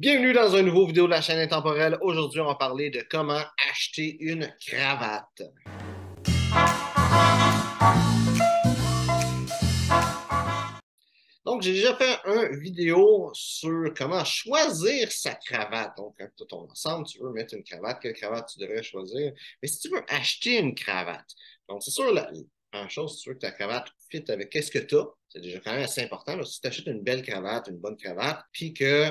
Bienvenue dans un nouveau vidéo de la chaîne Intemporelle. Aujourd'hui, on va parler de comment acheter une cravate. Donc, j'ai déjà fait une vidéo sur comment choisir sa cravate. Donc, quand tu as ton ensemble, tu veux mettre une cravate, quelle cravate tu devrais choisir. Mais si tu veux acheter une cravate, donc c'est sûr, la première chose, si tu veux que ta cravate fit avec qu'est-ce que tu as, c'est déjà quand même assez important. Là. Si tu achètes une belle cravate, une bonne cravate, puis que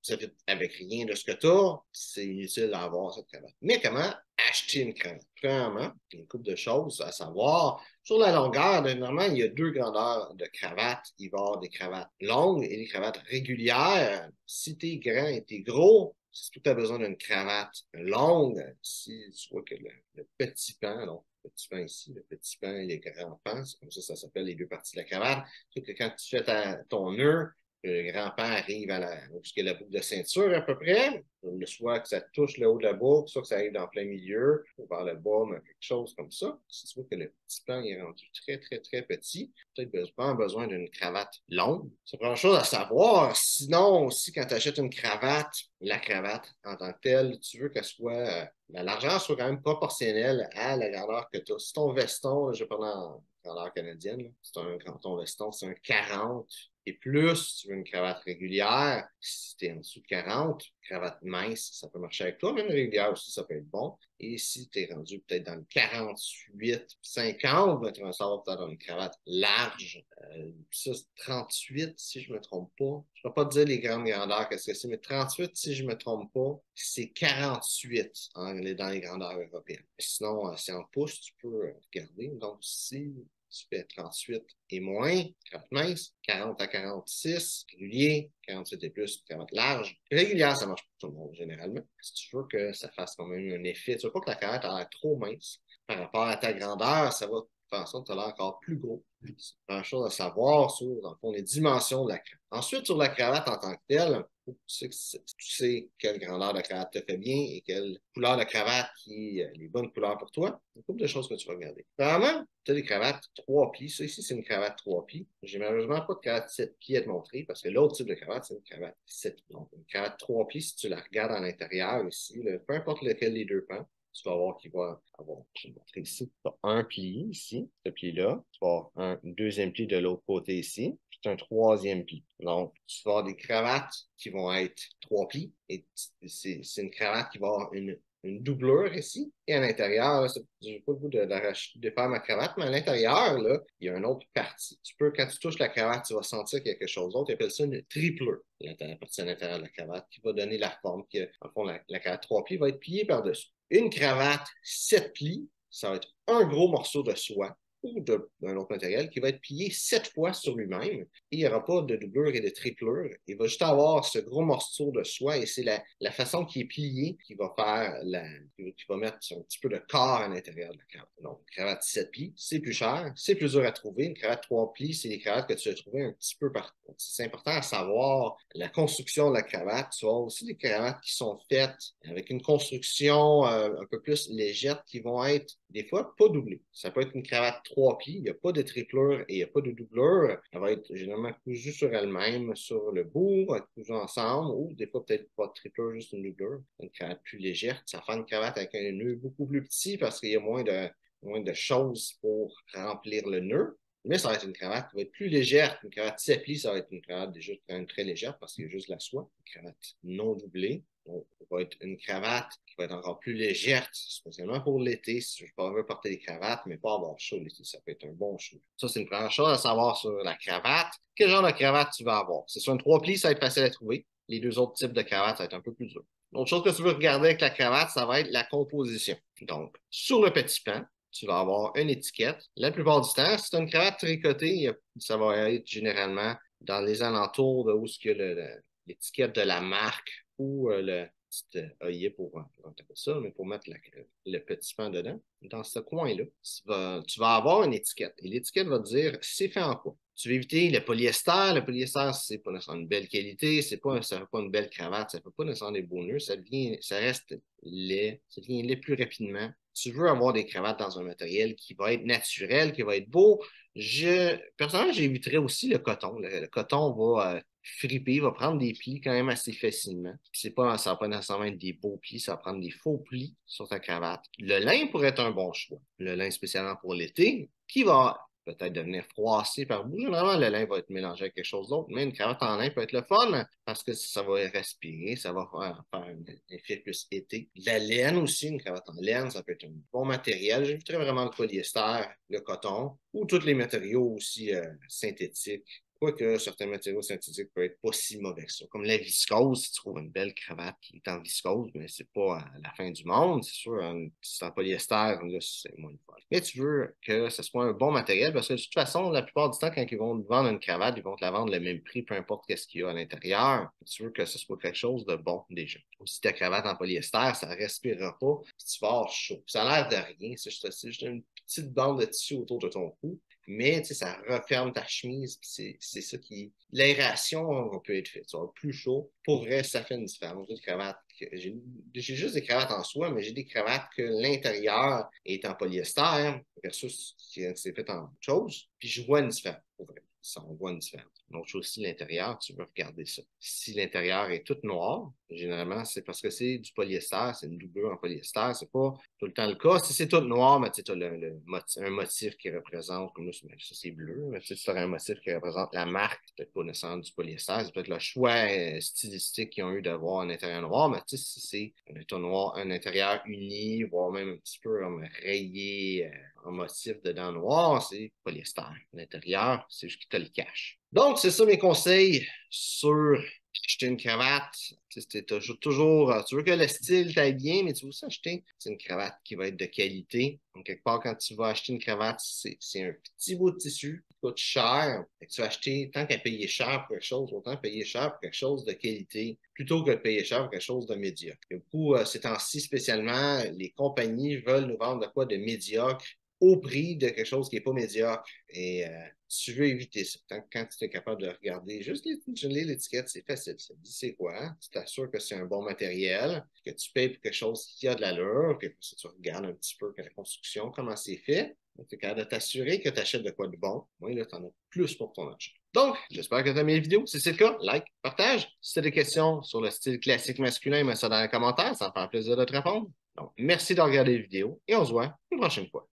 ça fit avec rien de ce que tu as, c'est inutile d'avoir cette cravate. Mais comment acheter une cravate? Premièrement, il y a une couple de choses à savoir. Sur la longueur, normalement, il y a deux grandeurs de cravates. Il va y avoir des cravates longues et des cravates régulières. Si tu es grand et tu es gros, si tu as besoin d'une cravate longue, si tu vois que le petit pan, donc le petit pan ici, le petit pan et les grands pans, c'est comme ça s'appelle les deux parties de la cravate. C'est que quand tu fais ton nœud, le grand pan arrive jusqu'à la boucle de ceinture à peu près. Soit que ça touche le haut de la boucle, soit que ça arrive dans plein milieu, ou vers le bas, mais quelque chose comme ça. Si tu vois que le petit pan est rendu très, très, très petit, peut-être pas besoin d'une cravate longue. C'est la première chose à savoir. Sinon, aussi, quand tu achètes une cravate, la cravate en tant que telle, tu veux qu'elle soit, la largeur soit quand même proportionnelle à la grandeur que tu as. Si ton veston, je parle en grandeur canadienne, c'est ton veston, c'est un 40 et plus, tu veux une cravate régulière. Si tu es en dessous de 40, cravate mince, ça peut marcher avec toi, même régulière aussi, ça peut être bon. Et si tu es rendu peut-être dans le 48, 50, ben, tu vas savoir peut-être dans une cravate large. Ça, 38, si je ne me trompe pas. Je ne vais pas te dire les grandes grandeurs, qu'est-ce que c'est, mais 38, si je ne me trompe pas, c'est 48 dans les grandeurs européennes. Sinon, c'est en pouces, tu peux regarder. Donc, si tu fais 38 et moins, 40 mince, 40 à 46, régulier, 47 et plus, 40 large. Régulière, ça marche pour tout le monde, généralement. Si tu veux que ça fasse quand même un effet, tu veux pas que la cravate a l'air trop mince par rapport à ta grandeur, ça va faire en sorte que tu as l'air encore plus gros. C'est une chose à savoir sur, dans le fond, les dimensions de la cravate. Ensuite, sur la cravate en tant que telle, tu sais quelle grandeur de cravate te fait bien et quelle couleur de cravate qui est les bonnes couleurs pour toi. Une couple de choses que tu vas regarder. Premièrement, tu as des cravates 3 plis. Ça ici, c'est une cravate 3 plis. J'ai malheureusement pas de cravate 7 plis à te montrer parce que l'autre type de cravate, c'est une cravate 7 plis. Donc, une cravate 3 plis, si tu la regardes à l'intérieur ici, peu importe lequel des deux pans, tu vas voir qu'il va avoir, je vais montrer ici, tu as un pli ici, ce pli-là. Tu vas avoir un deuxième pli de l'autre côté ici, puis un troisième pli. Donc, tu vas avoir des cravates qui vont être 3 plis, et c'est une cravate qui va avoir une doublure ici. Et à l'intérieur, je n'ai pas le goût de faire ma cravate, mais à l'intérieur, là, il y a une autre partie. Quand tu touches la cravate, tu vas sentir quelque chose d'autre. Ils appellent ça une tripleur, la partie à l'intérieur de la cravate, qui va donner la forme. En fond, la cravate 3 plis va être pliée par-dessus. Une cravate 7 plis, ça va être un gros morceau de soie ou d'un autre matériel qui va être plié 7 fois sur lui-même et il n'y aura pas de doublure et de triplure. Il va juste avoir ce gros morceau de soie et c'est la façon qui est pliée qui va qui va mettre un petit peu de corps à l'intérieur de la cravate. Donc, une cravate 7 plis, c'est plus cher, c'est plus dur à trouver. Une cravate 3 plis, c'est des cravates que tu vas trouver un petit peu partout. C'est important à savoir la construction de la cravate. Tu as aussi des cravates qui sont faites avec une construction un peu plus légère qui vont être des fois pas doublées. Ça peut être une cravate 3 plis, il n'y a pas de triplure et il n'y a pas de doublure. Elle va être généralement cousue sur elle-même, sur le bout, cousue ensemble, ou des fois peut-être pas de triplure, juste une doublure. Une cravate plus légère, ça fait une cravate avec un nœud beaucoup plus petit parce qu'il y a moins de choses pour remplir le nœud. Mais ça va être une cravate qui va être plus légère. Une cravate 7 plis, ça va être une cravate déjà quand même très légère parce qu'il y a juste la soie. Une cravate non doublée. Donc, ça va être une cravate qui va être encore plus légère, spécialement pour l'été. Si je veux porter des cravates, mais pas avoir chaud l'été, ça peut être un bon chaud. Ça, c'est une première chose à savoir sur la cravate. Quel genre de cravate tu vas avoir? C'est sur une 3 plis, ça va être facile à trouver. Les deux autres types de cravates, ça va être un peu plus dur. L'autre chose que tu veux regarder avec la cravate, ça va être la composition. Donc, sur le petit pan, tu vas avoir une étiquette. La plupart du temps, si tu as une cravate tricotée, ça va être généralement dans les alentours de où il y a l'étiquette de la marque ou le petit œillet pour mettre le petit pan dedans. Dans ce coin-là, tu vas avoir une étiquette. Et l'étiquette va te dire c'est fait en quoi. Tu veux éviter le polyester. Le polyester, c'est pas nécessairement une belle qualité, ça fait pas une belle cravate, ça fait pas nécessairement des beaux nœuds, ça reste laid, ça devient laid plus rapidement. Tu veux avoir des cravates dans un matériel qui va être naturel, qui va être beau. Personnellement, j'éviterais aussi le coton. Le coton va fripé, il va prendre des plis quand même assez facilement. Puis c'est pas, ça va pas nécessairement être des beaux plis, ça va prendre des faux plis sur ta cravate. Le lin pourrait être un bon choix. Le lin spécialement pour l'été, qui va peut-être devenir froissé par bout. Généralement, le lin va être mélangé avec quelque chose d'autre, mais une cravate en lin peut être le fun parce que ça va respirer, ça va faire un effet plus été. La laine aussi, une cravate en laine, ça peut être un bon matériel. J'éviterais vraiment le polyester, le coton ou tous les matériaux aussi synthétiques. Quoique certains matériaux synthétiques peuvent être pas si mauvais que ça. Comme la viscose, si tu trouves une belle cravate qui est en viscose, mais c'est pas à la fin du monde, c'est sûr. Si c'est en polyester, là, c'est moins le fun. Mais tu veux que ce soit un bon matériel parce que de toute façon, la plupart du temps, quand ils vont te vendre une cravate, ils vont te la vendre le même prix, peu importe ce qu'il y a à l'intérieur. Tu veux que ce soit quelque chose de bon déjà. Si ta cravate en polyester, ça ne respirera pas, puis tu vas avoir chaud. Ça a l'air de rien, c'est juste une petite bande de tissu autour de ton cou. Mais tu sais, ça referme ta chemise, c'est ça qui. L'aération peut être faite. Ça va être plus chaud. Pour vrai, ça fait une différence. J'ai juste des cravates en soie, mais j'ai des cravates que l'intérieur est en polyester versus c'est fait en autre chose. Puis je vois une différence. Pour vrai. Ça, on voit une différence. Donc, aussi l'intérieur, tu veux regarder ça. Si l'intérieur est tout noir, généralement, c'est parce que c'est du polyester, c'est une doublure en polyester, c'est pas tout le temps le cas. Si c'est tout noir, mais tu as un motif qui représente, comme là, ça c'est bleu, mais tu aurais un motif qui représente la marque, peut-être pas nécessairement du polyester, c'est peut-être le choix stylistique qu'ils ont eu d'avoir un intérieur noir, mais tu sais, si c'est un noir, un intérieur uni, voire même un petit peu rayé en motif dedans noir, c'est polyester. L'intérieur, c'est juste qu'il te le cache. Donc, c'est ça mes conseils sur acheter une cravate. Tu toujours, tu veux que le style t'aille bien, mais tu veux aussi acheter une cravate qui va être de qualité. Donc, quelque part, quand tu vas acheter une cravate, c'est un petit bout de tissu qui coûte cher. Et tu vas acheter, tant qu'à payer cher pour quelque chose, autant payer cher pour quelque chose de qualité plutôt que de payer cher pour quelque chose de médiocre. Et beaucoup, ces temps-ci spécialement, les compagnies veulent nous vendre de quoi de médiocre au prix de quelque chose qui n'est pas médiocre. Et tu veux éviter ça. Quand tu es capable de regarder juste l'étiquette, c'est facile. Ça dit c'est quoi. Hein? Tu t'assures que c'est un bon matériel, que tu payes pour quelque chose qui a de l'allure, puis si tu regardes un petit peu la construction, comment c'est fait. Tu es capable de t'assurer que tu achètes de quoi de bon. Moi, là, tu en as plus pour ton argent. Donc, j'espère que tu as aimé les vidéos. Si c'est le cas, like, partage. Si tu as des questions sur le style classique masculin, mets ça dans les commentaires. Ça me fait plaisir de te répondre. Donc, merci de regarder les vidéos et on se voit une prochaine fois.